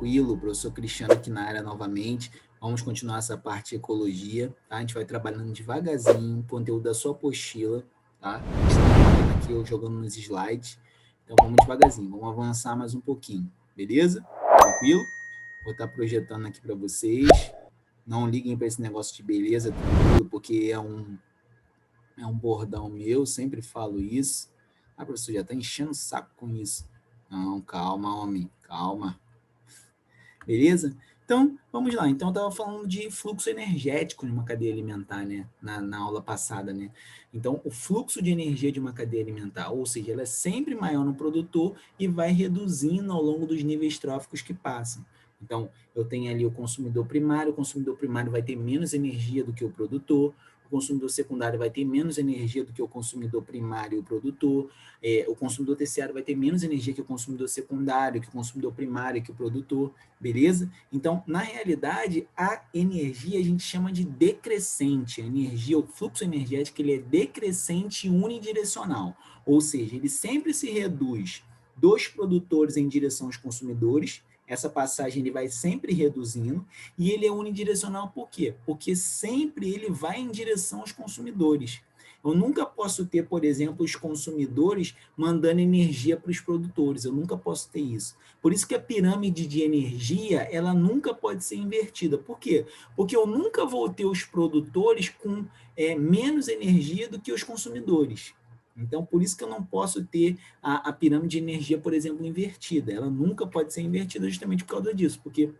Tranquilo, professor Cristiano aqui na área novamente. Vamos continuar essa parte de ecologia, tá? A gente vai trabalhando devagarzinho, conteúdo da sua apostila, tá? Estamos aqui eu jogando nos slides, então vamos devagarzinho, vamos avançar mais um pouquinho, beleza? Tranquilo? Vou estar projetando aqui para vocês. Não liguem para esse negócio de beleza, tranquilo, porque é um bordão meu, sempre falo isso. Ah, professor, já está enchendo o saco com isso. Não, calma, homem, calma. Beleza? Então, vamos lá. Então, eu estava falando de fluxo energético de uma cadeia alimentar, né? Na aula passada, né? Então, o fluxo de energia de uma cadeia alimentar, ou seja, ela é sempre maior no produtor e vai reduzindo ao longo dos níveis tróficos que passam. Então, eu tenho ali o consumidor primário vai ter menos energia do que o produtor, o consumidor secundário vai ter menos energia do que o consumidor primário e o produtor, o consumidor terciário vai ter menos energia que o consumidor secundário, que o consumidor primário, que o produtor, beleza? Então, na realidade, a energia a gente chama de decrescente. A energia, o fluxo energético, ele é decrescente e unidirecional, ou seja, ele sempre se reduz dos produtores em direção aos consumidores. Essa passagem ele vai sempre reduzindo, e ele é unidirecional por quê? Porque sempre ele vai em direção aos consumidores. Eu nunca posso ter, por exemplo, os consumidores mandando energia para os produtores, eu nunca posso ter isso. Por isso que a pirâmide de energia, ela nunca pode ser invertida. Por quê? Porque eu nunca vou ter os produtores com menos energia do que os consumidores. Então, por isso que eu não posso ter a pirâmide de energia, por exemplo, invertida. Ela nunca pode ser invertida justamente por causa disso, porque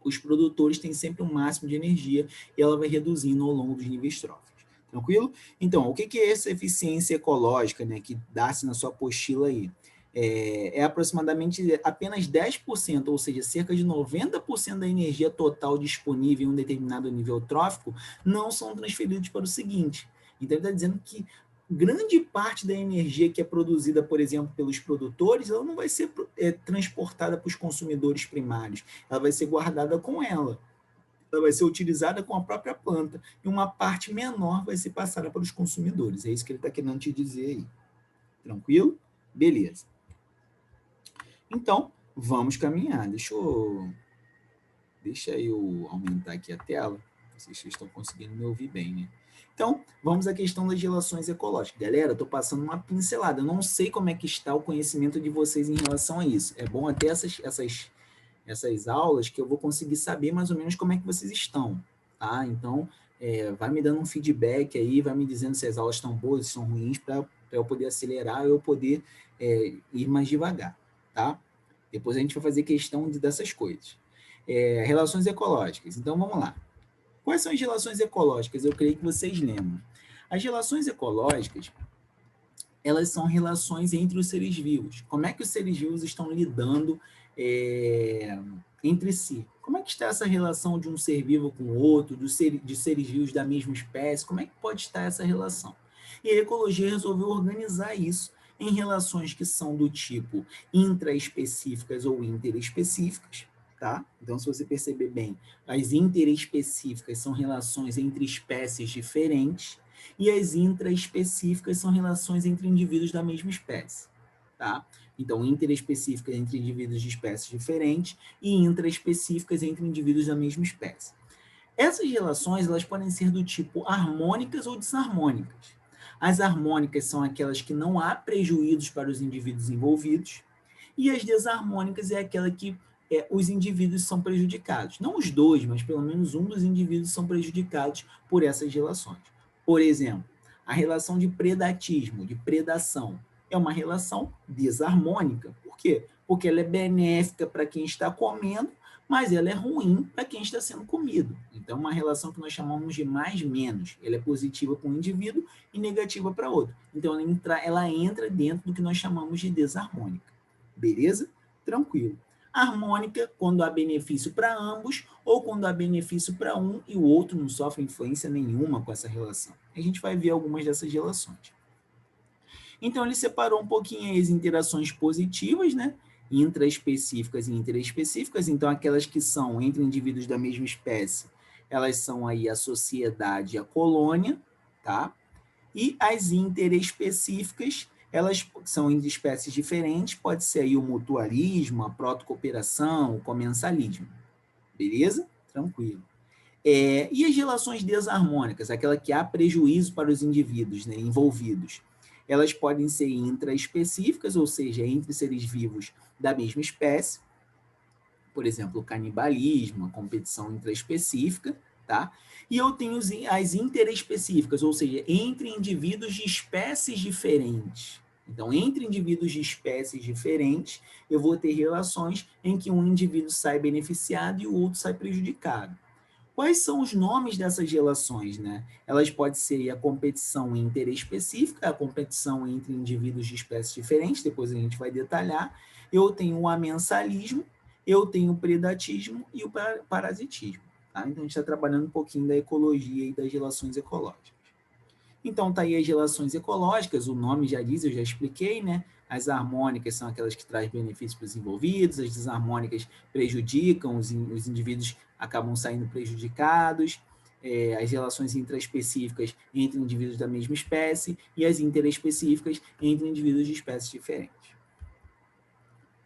os produtores têm sempre um máximo de energia e ela vai reduzindo ao longo dos níveis tróficos. Tranquilo? Então, o que é essa eficiência ecológica, né, que dá-se na sua apostila aí? É aproximadamente apenas 10%, ou seja, cerca de 90% da energia total disponível em um determinado nível trófico não são transferidos para o seguinte. Então, ele está dizendo que grande parte da energia que é produzida, por exemplo, pelos produtores, ela não vai ser transportada para os consumidores primários, ela vai ser guardada com ela vai ser utilizada com a própria planta, e uma parte menor vai ser passada para os consumidores. É isso que ele está querendo te dizer aí. Tranquilo? Beleza. Então, vamos caminhar. Deixa eu aumentar aqui a tela. Vocês estão conseguindo me ouvir bem, né? Então, vamos à questão das relações ecológicas. Galera, eu estou passando uma pincelada. Eu não sei como é que está o conhecimento de vocês em relação a isso. É bom até essas aulas que eu vou conseguir saber mais ou menos como é que vocês estão, tá? Então, vai me dando um feedback aí, vai me dizendo se as aulas estão boas, se estão ruins, para eu poder acelerar, eu poder ir mais devagar, tá? Depois a gente vai fazer questão dessas coisas. Relações ecológicas. Então, vamos lá. Quais são as relações ecológicas? Eu creio que vocês lembram. As relações ecológicas, elas são relações entre os seres vivos. Como é que os seres vivos estão lidando entre si? Como é que está essa relação de um ser vivo com o outro, de seres vivos da mesma espécie? Como é que pode estar essa relação? E a ecologia resolveu organizar isso em relações que são do tipo intraespecíficas ou interespecíficas, tá? Então, se você perceber bem, as interespecíficas são relações entre espécies diferentes, e as intraespecíficas são relações entre indivíduos da mesma espécie, tá? Então, interespecíficas entre indivíduos de espécies diferentes e intraespecíficas entre indivíduos da mesma espécie. Essas relações, elas podem ser do tipo harmônicas ou desarmônicas. As harmônicas são aquelas que não há prejuízos para os indivíduos envolvidos, e as desarmônicas é aquela que os indivíduos são prejudicados. Não os dois, mas pelo menos um dos indivíduos são prejudicados por essas relações. Por exemplo, a relação de predatismo, de predação, é uma relação desarmônica. Por quê? Porque ela é benéfica para quem está comendo, mas ela é ruim para quem está sendo comido. Então, é uma relação que nós chamamos de mais-menos. Ela é positiva para um indivíduo e negativa para outro. Então, ela entra dentro do que nós chamamos de desarmônica. Beleza? Tranquilo. Harmônica, quando há benefício para ambos, ou quando há benefício para um e o outro não sofre influência nenhuma com essa relação. A gente vai ver algumas dessas relações. Então, ele separou um pouquinho as interações positivas, né? Intraespecíficas e interespecíficas. Então, aquelas que são entre indivíduos da mesma espécie, elas são aí a sociedade e a colônia, tá? E as interespecíficas, Elas são de espécies diferentes, pode ser aí o mutualismo, a protocooperação, o comensalismo. Beleza? Tranquilo. E as relações desarmônicas, aquela que há prejuízo para os indivíduos, né, envolvidos? Elas podem ser intraespecíficas, ou seja, entre seres vivos da mesma espécie, por exemplo, o canibalismo, a competição intraespecífica, tá? E eu tenho as interespecíficas, ou seja, entre indivíduos de espécies diferentes. Então, entre indivíduos de espécies diferentes, eu vou ter relações em que um indivíduo sai beneficiado e o outro sai prejudicado. Quais são os nomes dessas relações, né? Elas podem ser a competição interespecífica, a competição entre indivíduos de espécies diferentes, depois a gente vai detalhar. Eu tenho o amensalismo, eu tenho o predatismo e o parasitismo. Tá? Então, a gente está trabalhando um pouquinho da ecologia e das relações ecológicas. Então, tá aí as relações ecológicas, o nome já diz, eu já expliquei, né? As harmônicas são aquelas que trazem benefícios para os envolvidos, as desarmônicas prejudicam, os indivíduos acabam saindo prejudicados, as relações intraespecíficas entre indivíduos da mesma espécie e as interespecíficas entre indivíduos de espécies diferentes.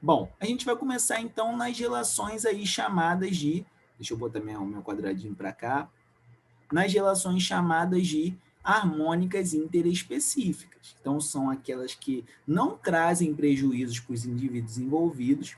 Bom, a gente vai começar então nas relações aí chamadas de, deixa eu botar o meu quadradinho para cá, nas relações chamadas de harmônicas interespecíficas. Então, são aquelas que não trazem prejuízos para os indivíduos envolvidos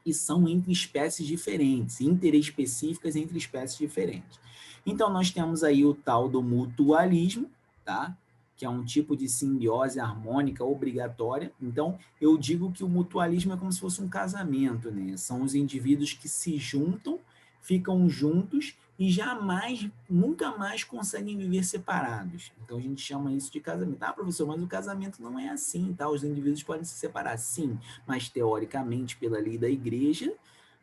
e são entre espécies diferentes, interespecíficas entre espécies diferentes. Então, nós temos aí o tal do mutualismo, tá? Que é um tipo de simbiose harmônica obrigatória. Então, eu digo que o mutualismo é como se fosse um casamento, né? São os indivíduos que se juntam, ficam juntos e jamais, nunca mais conseguem viver separados. Então, a gente chama isso de casamento. Ah, professor, mas o casamento não é assim, tá? Os indivíduos podem se separar, sim, mas teoricamente, pela lei da igreja,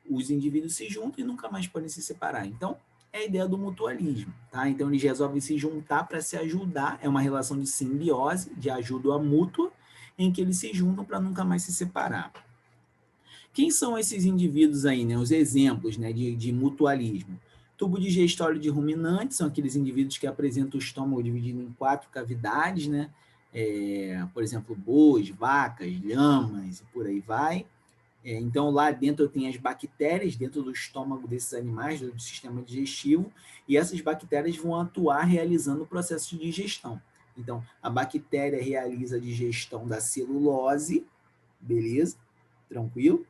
os indivíduos se juntam e nunca mais podem se separar. Então, é a ideia do mutualismo, tá? Então, eles resolvem se juntar para se ajudar, é uma relação de simbiose, de ajuda mútua, em que eles se juntam para nunca mais se separar. Quem são esses indivíduos aí, né? Os exemplos, né, de mutualismo? Tubo digestório de ruminantes são aqueles indivíduos que apresentam o estômago dividido em 4 cavidades, né? Por exemplo, bois, vacas, lhamas e por aí vai. Então, lá dentro eu tenho as bactérias dentro do estômago desses animais, do sistema digestivo, e essas bactérias vão atuar realizando o processo de digestão. Então, a bactéria realiza a digestão da celulose, beleza? Tranquilo?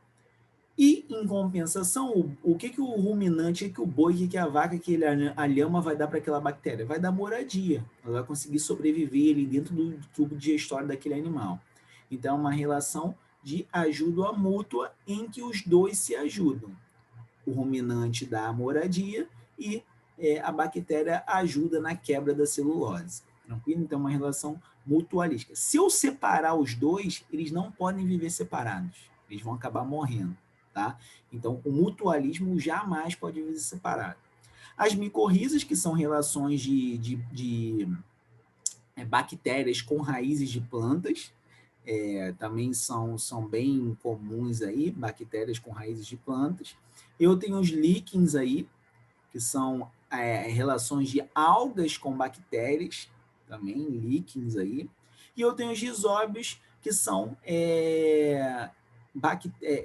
E, em compensação, o que o ruminante, o que o boi, o que a vaca, a lhama vai dar para aquela bactéria? Vai dar moradia. Ela vai conseguir sobreviver ali dentro do tubo digestório daquele animal. Então, é uma relação de ajuda mútua em que os dois se ajudam. O ruminante dá a moradia e a bactéria ajuda na quebra da celulose. Tranquilo? Então, é uma relação mutualística. Se eu separar os dois, eles não podem viver separados. Eles vão acabar morrendo. Tá? Então, o mutualismo jamais pode viver separado. As micorrizas, que são relações de bactérias com raízes de plantas, também são bem comuns aí, bactérias com raízes de plantas. Eu tenho os líquens aí, que são relações de algas com bactérias, também líquens aí. E eu tenho os rizóbios, que são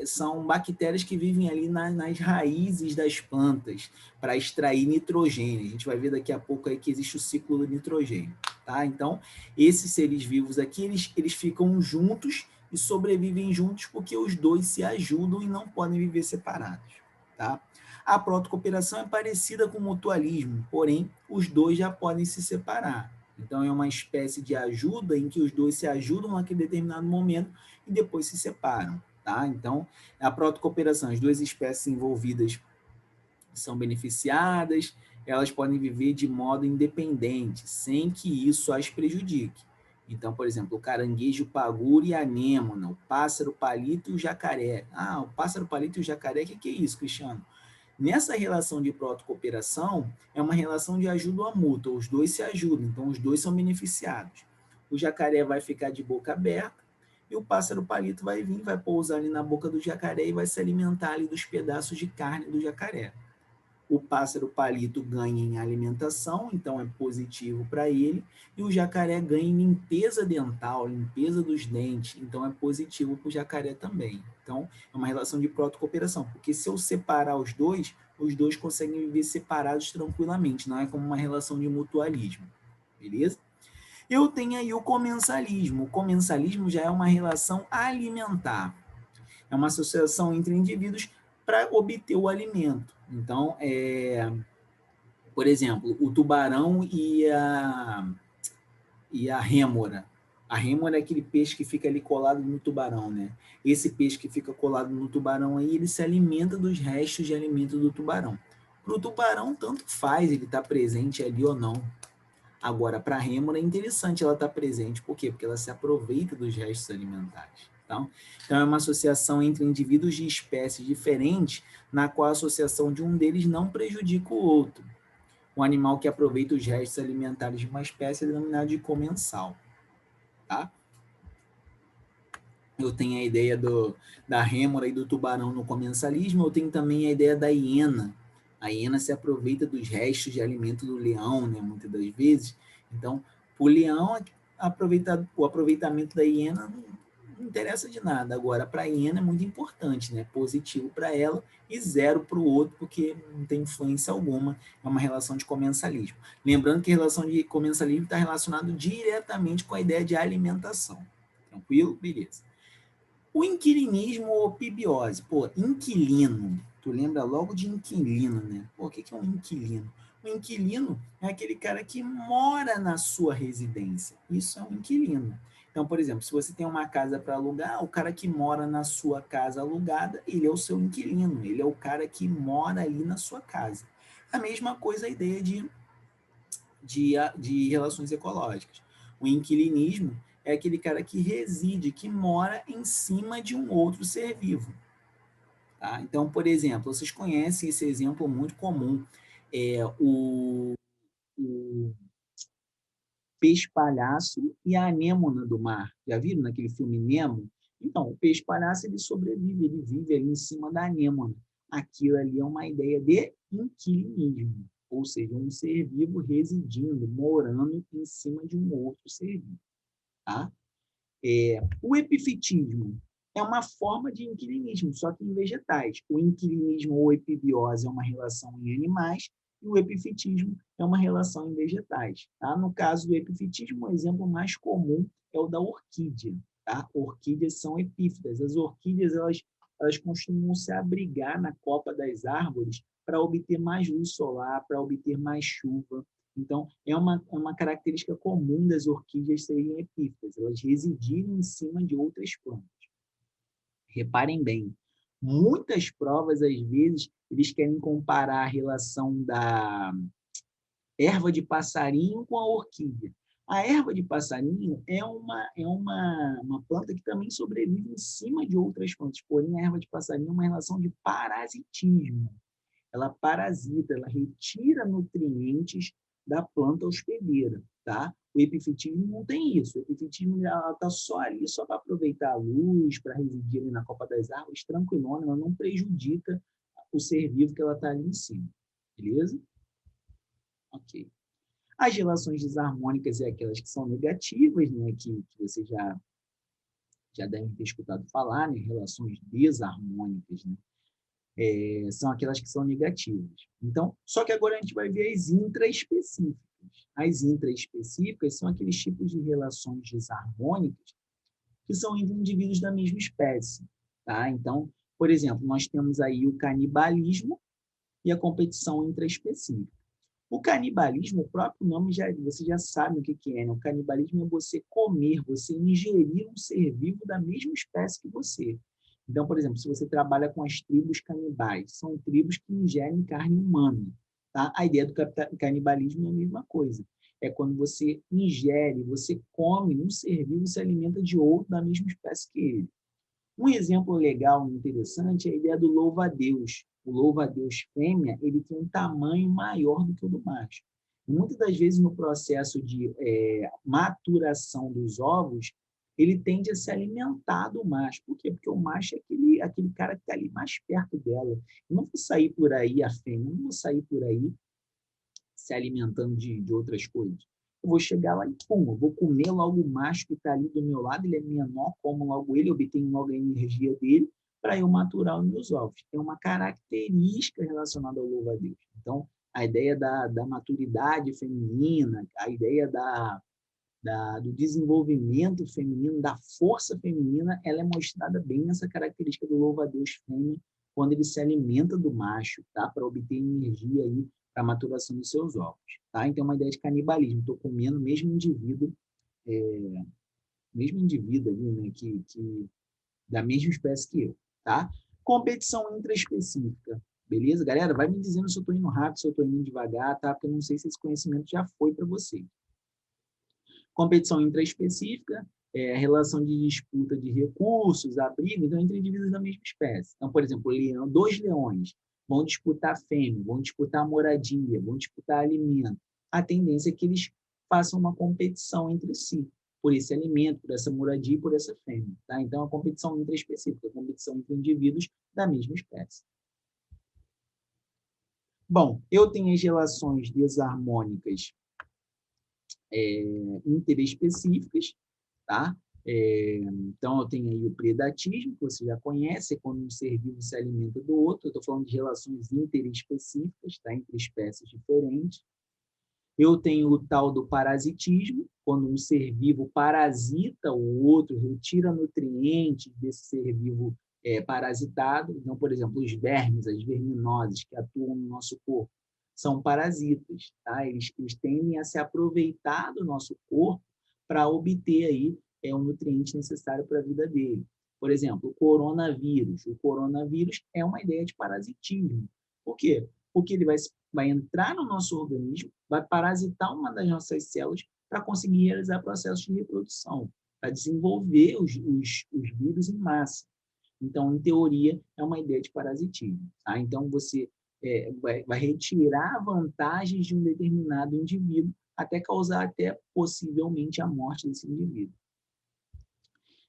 são bactérias que vivem ali nas raízes das plantas para extrair nitrogênio. A gente vai ver daqui a pouco aí que existe o ciclo do nitrogênio. Tá? Então, esses seres vivos aqui, eles ficam juntos e sobrevivem juntos porque os dois se ajudam e não podem viver separados. Tá? A protocooperação é parecida com o mutualismo, porém, os dois já podem se separar. Então, é uma espécie de ajuda em que os dois se ajudam naquele determinado momento e depois se separam. Tá? Então, a protocooperação, as duas espécies envolvidas são beneficiadas, elas podem viver de modo independente, sem que isso as prejudique. Então, por exemplo, o caranguejo paguro e a anêmona, o pássaro palito e o jacaré. Ah, o pássaro palito e o jacaré, o que é isso, Cristiano? Nessa relação de protocooperação, é uma relação de ajuda mútua, os dois se ajudam, então os dois são beneficiados. O jacaré vai ficar de boca aberta e o pássaro palito vai vir, vai pousar ali na boca do jacaré e vai se alimentar ali dos pedaços de carne do jacaré. o pássaro palito ganha em alimentação, então é positivo para ele, e o jacaré ganha em limpeza dental, limpeza dos dentes, então é positivo para o jacaré também. Então, é uma relação de protocooperação, porque se eu separar os dois conseguem viver separados tranquilamente, não é como uma relação de mutualismo, beleza? Eu tenho aí o comensalismo. O comensalismo já é uma relação alimentar. É uma associação entre indivíduos para obter o alimento. Então, por exemplo, o tubarão e a rêmora. A rêmora é aquele peixe que fica ali colado no tubarão, né? Esse peixe que fica colado no tubarão aí, ele se alimenta dos restos de alimento do tubarão. Para o tubarão, tanto faz ele estar presente ali ou não. Agora, para a rêmora é interessante ela estar presente. Por quê? Porque ela se aproveita dos restos alimentares. Então, é uma associação entre indivíduos de espécies diferentes, na qual a associação de um deles não prejudica o outro. Um animal que aproveita os restos alimentares de uma espécie é denominado de comensal. Tá? Eu tenho a ideia da rêmora e do tubarão no comensalismo, eu tenho também a ideia da hiena. A hiena se aproveita dos restos de alimento do leão, né, muitas das vezes. Então, o leão, o aproveitamento da hiena não interessa de nada. Agora, para a hiena é muito importante, né? Positivo para ela e zero para o outro, porque não tem influência alguma. É uma relação de comensalismo. Lembrando que a relação de comensalismo está relacionado diretamente com a ideia de alimentação. Tranquilo? Beleza. O inquilinismo ou pibiose. Pô, inquilino. Tu lembra logo de inquilino, né? Pô, o que é um inquilino? O inquilino é aquele cara que mora na sua residência. Isso é um inquilino. Então, por exemplo, se você tem uma casa para alugar, o cara que mora na sua casa alugada, ele é o seu inquilino. Ele é o cara que mora ali na sua casa. A mesma coisa a ideia de relações ecológicas. O inquilinismo é aquele cara que reside, que mora em cima de um outro ser vivo. Tá? Então, por exemplo, vocês conhecem esse exemplo muito comum, o peixe-palhaço e a anêmona do mar. Já viram naquele filme Nemo? Então, o peixe-palhaço ele sobrevive, ele vive ali em cima da anêmona. Aquilo ali é uma ideia de inquilinismo, ou seja, um ser vivo residindo, morando em cima de um outro ser vivo. Tá? O epifitismo é uma forma de inquilinismo, só que em vegetais. O inquilinismo ou epibiose é uma relação em animais e o epifitismo é uma relação em vegetais. Tá? No caso do epifitismo, o exemplo mais comum é o da orquídea. Tá? Orquídeas são epífitas. As orquídeas elas costumam se abrigar na copa das árvores para obter mais luz solar, para obter mais chuva. Então, é uma característica comum das orquídeas serem epífitas, elas residirem em cima de outras plantas. Reparem bem, muitas provas, às vezes, eles querem comparar a relação da erva de passarinho com a orquídea. A erva de passarinho é uma planta que também sobrevive em cima de outras plantas, porém a erva de passarinho é uma relação de parasitismo. Ela parasita, ela retira nutrientes da planta hospedeira, tá? O epifitismo não tem isso. O epifitismo está só ali, só para aproveitar a luz, para residir ali na copa das árvores, tranquilona, ela não prejudica o ser vivo que ela está ali em cima. Beleza? Ok. As relações desarmônicas é aquelas que são negativas, né? Que você já devem ter escutado falar, né? Relações desarmônicas, né? São aquelas que são negativas. Então, só que agora a gente vai ver as intraespecíficas. As intraespecíficas são aqueles tipos de relações desarmônicas que são entre indivíduos da mesma espécie. Tá? Então, por exemplo, nós temos aí o canibalismo e a competição intraespecífica. O canibalismo, o próprio nome, você já sabe o que é. Né? O canibalismo é você comer, você ingerir um ser vivo da mesma espécie que você. Então, por exemplo, se você trabalha com as tribos canibais, são tribos que ingerem carne humana. Tá? A ideia do canibalismo é a mesma coisa. É quando você ingere, você come um ser vivo, se alimenta de outro da mesma espécie que ele. Um exemplo legal e interessante é a ideia do louva-a-Deus. O louva-a-Deus fêmea, ele tem um tamanho maior do que o do macho. E muitas das vezes, no processo de maturação dos ovos, ele tende a se alimentar do macho. Por quê? Porque o macho é aquele cara que está ali mais perto dela. Eu não vou sair por aí, a fêmea, eu não vou sair por aí se alimentando de outras coisas. Eu vou chegar lá e, pum, eu vou comer logo o macho que está ali do meu lado, ele é menor, como logo ele, eu obtenho logo a energia dele, para eu maturar os meus ovos. É uma característica relacionada ao louva-a-Deus. Então, a ideia da maturidade feminina, a ideia do desenvolvimento feminino, da força feminina, ela é mostrada bem nessa característica do louva-a-Deus fêmea, quando ele se alimenta do macho, tá? Para obter energia aí para a maturação dos seus ovos. Tá? Então, é uma ideia de canibalismo. Estou comendo o mesmo indivíduo ali, né? Da mesma espécie que eu. Tá? Competição intraespecífica. Beleza? Galera, vai me dizendo se eu estou indo rápido, se eu estou indo devagar, tá? Porque eu não sei se esse conhecimento já foi para vocês. Competição intraespecífica é a relação de disputa de recursos, abrigo, então, entre indivíduos da mesma espécie. Então, por exemplo, dois leões vão disputar fêmea, vão disputar moradia, vão disputar alimento. A tendência é que eles façam uma competição entre si, por esse alimento, por essa moradia e por essa fêmea. Tá? Então, a competição intraespecífica, a competição entre indivíduos da mesma espécie. Bom, eu tenho as relações desarmônicas interespecíficas, tá? Então, eu tenho aí o predatismo, que você já conhece, é quando um ser vivo se alimenta do outro. Eu estou falando de relações interespecíficas, tá? Entre espécies diferentes. Eu tenho o tal do parasitismo, quando um ser vivo parasita o outro, retira nutrientes desse ser vivo parasitado. Então, por exemplo, os vermes, as verminoses que atuam no nosso corpo, são parasitas, tá? Eles tendem a se aproveitar do nosso corpo para obter aí o nutriente necessário para a vida dele. Por exemplo, o coronavírus. O coronavírus é uma ideia de parasitismo. Por quê? Porque ele vai entrar no nosso organismo, vai parasitar uma das nossas células para conseguir realizar processos de reprodução, para desenvolver os vírus em massa. Então, em teoria, é uma ideia de parasitismo. Tá? Então, você vai retirar vantagens de um determinado indivíduo até causar até possivelmente a morte desse indivíduo.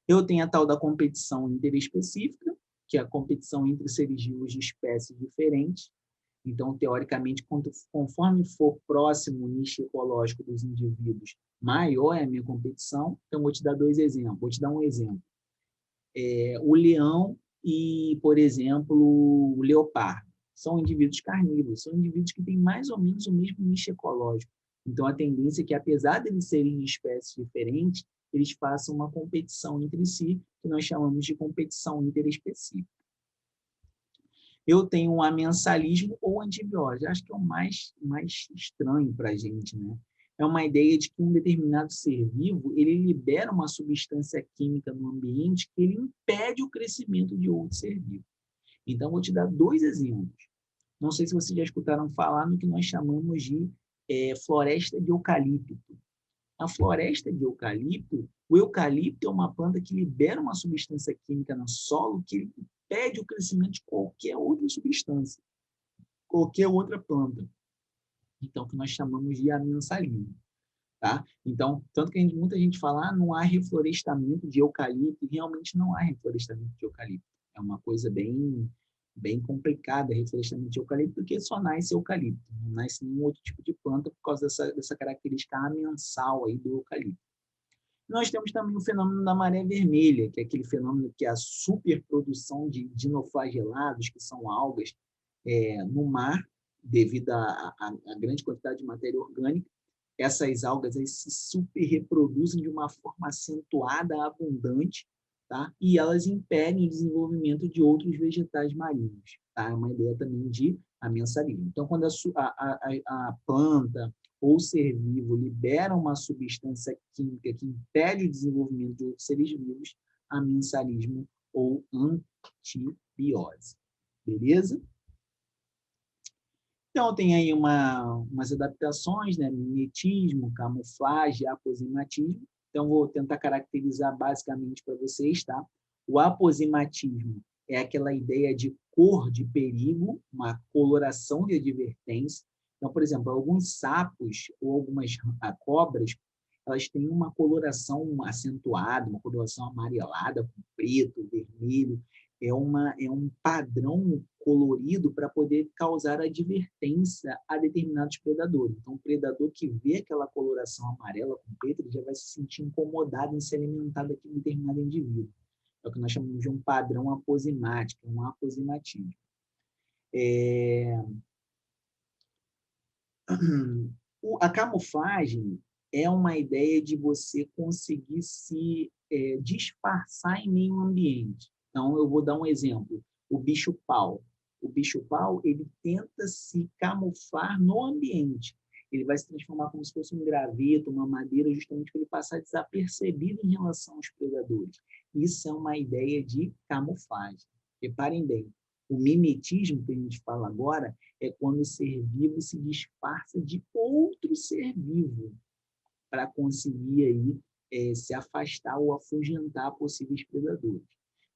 Eu tenho a tal da competição interespecífica, que é a competição entre seres vivos de espécies diferentes. Então, teoricamente, conforme for próximo o nicho ecológico dos indivíduos, maior é a minha competição. Então, vou te dar dois exemplos. Vou te dar um exemplo. O leão e, por exemplo, o leopardo. São indivíduos carnívoros, são indivíduos que têm mais ou menos o mesmo nicho ecológico. Então, a tendência é que, apesar de eles serem de espécies diferentes, eles façam uma competição entre si, que nós chamamos de competição interespecífica. Eu tenho um amensalismo ou antibiose. Acho que é o mais estranho para a gente, né? É uma ideia de que um determinado ser vivo ele libera uma substância química no ambiente que ele impede o crescimento de outro ser vivo. Então, vou te dar dois exemplos. Não sei se vocês já escutaram falar no que nós chamamos de floresta de eucalipto. A floresta de eucalipto, o eucalipto é uma planta que libera uma substância química no solo que impede o crescimento de qualquer outra substância, qualquer outra planta. Então, que nós chamamos de amensalismo. Tá? Então, tanto que muita gente fala, não há reflorestamento de eucalipto, e realmente não há reflorestamento de eucalipto. É uma coisa bem complicada, reflorestamento de eucalipto, porque só nasce eucalipto, não nasce nenhum outro tipo de planta por causa dessa característica amensal aí do eucalipto. Nós temos também o fenômeno da maré vermelha, que é aquele fenômeno que é a superprodução de dinoflagelados, que são algas, no mar, devido à grande quantidade de matéria orgânica. Essas algas aí se super reproduzem de uma forma acentuada, abundante, tá? E elas impedem o desenvolvimento de outros vegetais marinhos. Tá? É uma ideia também de amensalismo. Então, quando a planta ou ser vivo libera uma substância química que impede o desenvolvimento de outros seres vivos, amensalismo ou antibiose. Beleza? Então, tem aí umas adaptações, né? Mimetismo, camuflagem, aposematismo. Então, vou tentar caracterizar basicamente para vocês, tá? O aposematismo é aquela ideia de cor de perigo, uma coloração de advertência. Então, por exemplo, alguns sapos ou algumas cobras, elas têm uma coloração acentuada, uma coloração amarelada, com preto, vermelho, é um padrão colorido para poder causar advertência a determinados predadores. Então, o predador que vê aquela coloração amarela com preto, ele já vai se sentir incomodado em se alimentar daquele determinado indivíduo. É o que nós chamamos de um padrão aposimático, um aposimatismo. A camuflagem é uma ideia de você conseguir se disfarçar em meio ambiente. Então, eu vou dar um exemplo. O bicho-pau. O bicho-pau, ele tenta se camuflar no ambiente. Ele vai se transformar como se fosse um graveto, uma madeira, justamente para ele passar desapercebido em relação aos predadores. Isso é uma ideia de camuflagem. Reparem bem, o mimetismo que a gente fala agora é quando o ser vivo se disfarça de outro ser vivo para conseguir aí, se afastar ou afugentar possíveis predadores.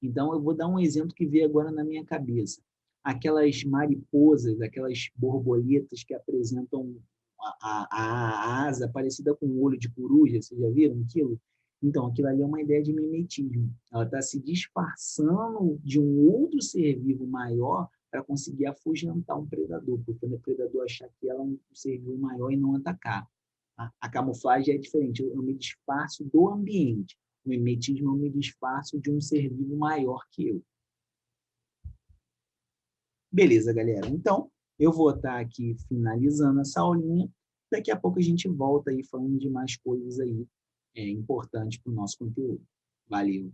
Então, eu vou dar um exemplo que veio agora na minha cabeça. Aquelas mariposas, aquelas borboletas que apresentam a asa parecida com o olho de coruja, vocês já viram aquilo? Então, aquilo ali é uma ideia de mimetismo. Ela está se disfarçando de um outro ser vivo maior para conseguir afugentar um predador, porque quando o predador achar que ela é um ser vivo maior e não atacar. A camuflagem é diferente, eu me disfarço do ambiente. O mimetismo, eu me disfarço de um ser vivo maior que eu. Beleza, galera. Então, eu vou estar aqui finalizando essa aulinha. Daqui a pouco a gente volta aí falando de mais coisas aí importantes para o nosso conteúdo. Valeu!